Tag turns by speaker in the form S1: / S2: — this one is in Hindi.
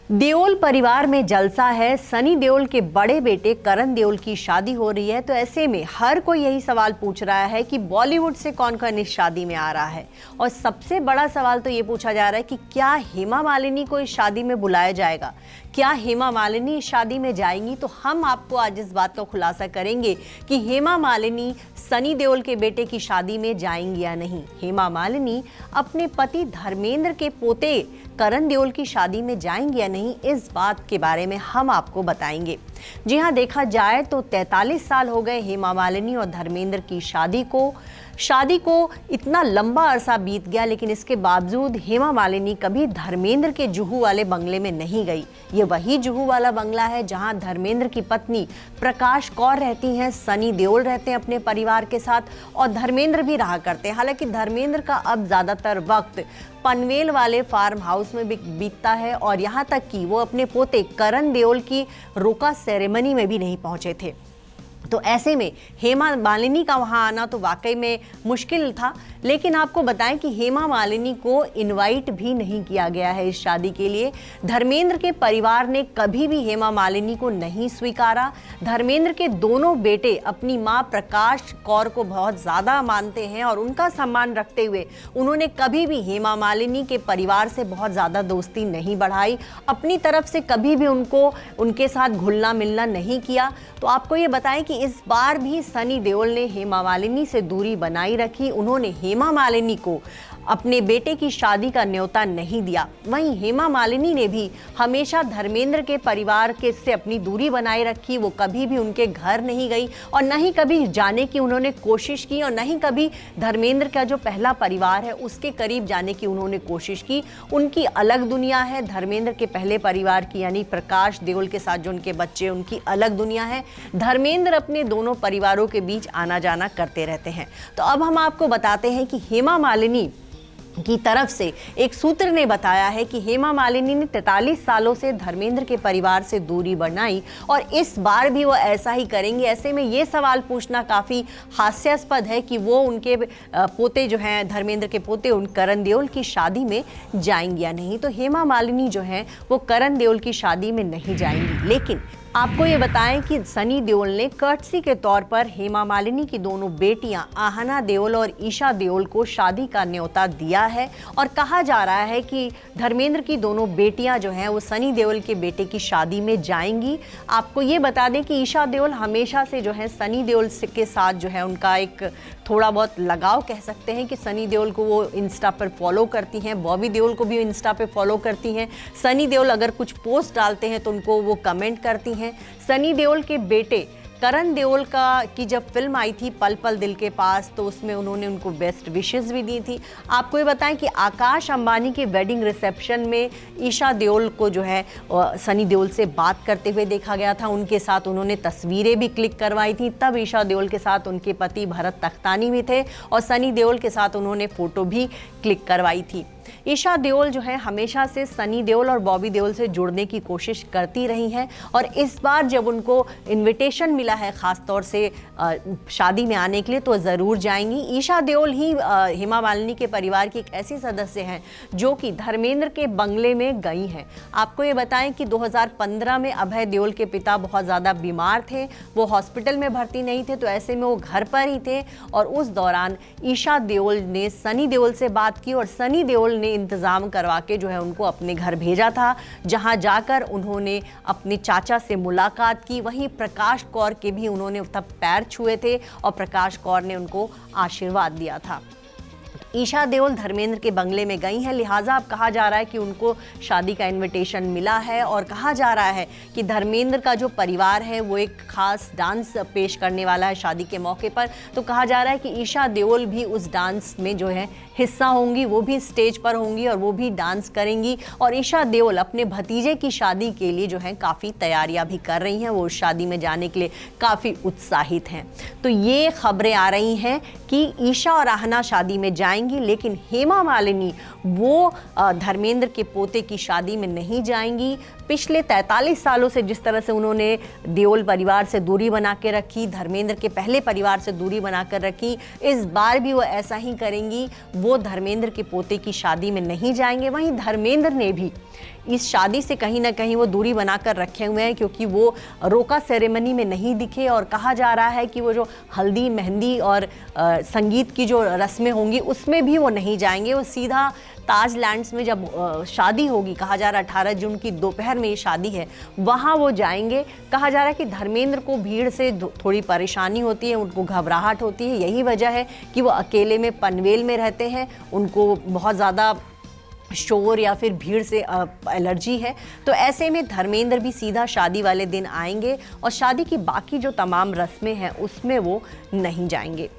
S1: देओल परिवार में जलसा है। सनी देओल के बड़े बेटे करण देओल की शादी हो रही है, तो ऐसे में हर कोई यही सवाल पूछ रहा है कि बॉलीवुड से कौन कौन इस शादी में आ रहा है। और सबसे बड़ा सवाल तो ये पूछा जा रहा है कि क्या हेमा मालिनी को इस शादी में बुलाया जाएगा, क्या हेमा मालिनी इस शादी में जाएंगी। तो हम आपको आज इस बात का खुलासा करेंगे कि हेमा मालिनी सनी देओल के बेटे की शादी में जाएंगी या नहीं। हेमा मालिनी अपने पति धर्मेंद्र के पोते करण देओल की शादी में जाएंगी या नहीं, इस बात के बारे में हम आपको बताएंगे। जी हाँ, देखा जाए तो 43 साल हो गए हेमा मालिनी और धर्मेंद्र की शादी को इतना लंबा अरसा बीत गया, लेकिन इसके बावजूद हेमा मालिनी कभी धर्मेंद्र के जुहू वाले बंगले में नहीं गई। ये वही जुहू वाला बंगला है जहां धर्मेंद्र की पत्नी प्रकाश कौर रहती हैं, सनी देओल रहते हैं अपने परिवार के साथ और धर्मेंद्र भी रहा करते हैं। हालांकि धर्मेंद्र का अब ज़्यादातर वक्त पनवेल वाले फार्म हाउस में बीतता है और यहाँ तक कि वो अपने पोते करण देओल की रोका सेरेमनी में भी नहीं पहुँचे थे। तो ऐसे में हेमा मालिनी का वहाँ आना तो वाकई में मुश्किल था। लेकिन आपको बताएं कि हेमा मालिनी को इनवाइट भी नहीं किया गया है इस शादी के लिए। धर्मेंद्र के परिवार ने कभी भी हेमा मालिनी को नहीं स्वीकारा। धर्मेंद्र के दोनों बेटे अपनी मां प्रकाश कौर को बहुत ज़्यादा मानते हैं और उनका सम्मान रखते हुए उन्होंने कभी भी हेमा मालिनी के परिवार से बहुत ज़्यादा दोस्ती नहीं बढ़ाई, अपनी तरफ से कभी भी उनके साथ घुलना मिलना नहीं किया। तो आपको ये बताएं कि इस बार भी सनी देओल ने हेमा मालिनी से दूरी बनाई रखी। उन्होंने हेमा मालिनी को अपने बेटे की शादी का न्योता नहीं दिया। वहीं हेमा मालिनी ने भी हमेशा धर्मेंद्र के परिवार से अपनी दूरी बनाए रखी। वो कभी भी उनके घर नहीं गई और न ही कभी जाने की उन्होंने कोशिश की और न ही कभी धर्मेंद्र का जो पहला परिवार है उसके करीब जाने की उन्होंने कोशिश की। उनकी अलग दुनिया है धर्मेंद्र के पहले परिवार की, यानी प्रकाश देओल के साथ जो उनके बच्चे, उनकी अलग दुनिया है। धर्मेंद्र अपने दोनों परिवारों के बीच आना जाना करते रहते हैं। तो अब हम आपको बताते हैं कि हेमा मालिनी की तरफ से एक सूत्र ने बताया है कि हेमा मालिनी ने 43 सालों से धर्मेंद्र के परिवार से दूरी बनाई और इस बार भी वो ऐसा ही करेंगे। ऐसे में ये सवाल पूछना काफ़ी हास्यास्पद है कि वो उनके पोते जो हैं, धर्मेंद्र के पोते उन करण देओल की शादी में जाएंगी या नहीं। तो हेमा मालिनी जो हैं वो करण देओल की शादी में नहीं जाएंगी। लेकिन आपको ये बताएं कि सनी देओल ने कर्टसी के तौर पर हेमा मालिनी की दोनों बेटियां आहना देओल और ईशा देओल को शादी का न्योता दिया है और कहा जा रहा है कि धर्मेंद्र की दोनों बेटियां जो हैं वो सनी देओल के बेटे की शादी में जाएंगी। आपको ये बता दें कि ईशा देओल हमेशा से जो है सनी देओल के साथ जो है उनका एक थोड़ा बहुत लगाव कह सकते हैं कि सनी देओल को वो इंस्टा पर फॉलो करती हैं, बॉबी देओल को भी इंस्टा पे फॉलो करती हैं। सनी देओल अगर कुछ पोस्ट डालते हैं तो उनको वो कमेंट करती हैं। सनी देओल के बेटे करण देओल की जब फिल्म आई थी पल पल दिल के पास, तो उसमें उन्होंने उनको बेस्ट विशेस भी दी थी। आपको ये बताएं कि आकाश अंबानी के वेडिंग रिसेप्शन में ईशा देओल को जो है सनी देओल से बात करते हुए देखा गया था। उनके साथ उन्होंने तस्वीरें भी क्लिक करवाई थी। तब ईशा देओल के साथ उनके पति भरत तख्तानी भी थे और सनी देओल के साथ उन्होंने फ़ोटो भी क्लिक करवाई थी। ईशा देओल जो है हमेशा से सनी देओल और बॉबी देओल से जुड़ने की कोशिश करती रही हैं और इस बार जब उनको इनविटेशन मिला है ख़ास तौर से शादी में आने के लिए तो ज़रूर जाएंगी। ईशा देओल ही हेमा मालिनी के परिवार की एक ऐसी सदस्य हैं जो कि धर्मेंद्र के बंगले में गई हैं। आपको ये बताएं कि 2015 में अभय देओल के पिता बहुत ज़्यादा बीमार थे, वो हॉस्पिटल में भर्ती नहीं थे, तो ऐसे में वो घर पर ही थे और उस दौरान ईशा देओल ने सनी देओल से बात की और सनी देओल ने इंतज़ाम करवा के जो है उनको अपने घर भेजा था, जहां जाकर उन्होंने अपने चाचा से मुलाकात की। वहीं प्रकाश कौर के भी उन्होंने तब पैर छुए थे और प्रकाश कौर ने उनको आशीर्वाद दिया था। ईशा देओल धर्मेंद्र के बंगले में गई हैं, लिहाजा अब कहा जा रहा है कि उनको शादी का इनविटेशन मिला है और कहा जा रहा है कि धर्मेंद्र का जो परिवार है वो एक खास डांस पेश करने वाला है शादी के मौके पर। तो कहा जा रहा है कि ईशा देओल भी उस डांस में जो है हिस्सा होंगी, वो भी स्टेज पर होंगी और वो भी डांस करेंगी। और ईशा देओल अपने भतीजे की शादी के लिए जो है काफ़ी तैयारियां भी कर रही हैं, वो उस शादी में जाने के लिए काफ़ी उत्साहित हैं। तो ये खबरें आ रही हैं कि ईशा और आहना शादी में जाएंगी, लेकिन हेमा मालिनी वो धर्मेंद्र के पोते की शादी में नहीं जाएंगी। पिछले 43 सालों से जिस तरह से उन्होंने देओल परिवार से दूरी बना के रखी, धर्मेंद्र के पहले परिवार से दूरी बना कर रखी, इस बार भी वो ऐसा ही करेंगी। वो धर्मेंद्र के पोते की शादी में नहीं जाएंगे। वहीं धर्मेंद्र ने भी इस शादी से कहीं ना कहीं वो दूरी बनाकर रखे हुए हैं, क्योंकि वो रोका सेरेमनी में नहीं दिखे। और कहा जा रहा है कि वो जो हल्दी, मेहंदी और संगीत की जो रस्में होंगी उसमें भी वो नहीं जाएंगे। वो सीधा ताज लैंड्स में जब शादी होगी, कहा जा रहा है 18 जून की दोपहर में ये शादी है, वहाँ वो जाएंगे। कहा जा रहा है कि धर्मेंद्र को भीड़ से थोड़ी परेशानी होती है, उनको घबराहट होती है। यही वजह है कि वो अकेले में पनवेल में रहते हैं, उनको बहुत ज़्यादा शोर या फिर भीड़ से एलर्जी है। तो ऐसे में धर्मेंद्र भी सीधा शादी वाले दिन आएंगे और शादी की बाकी जो तमाम रस्में हैं उसमें वो नहीं जाएंगे।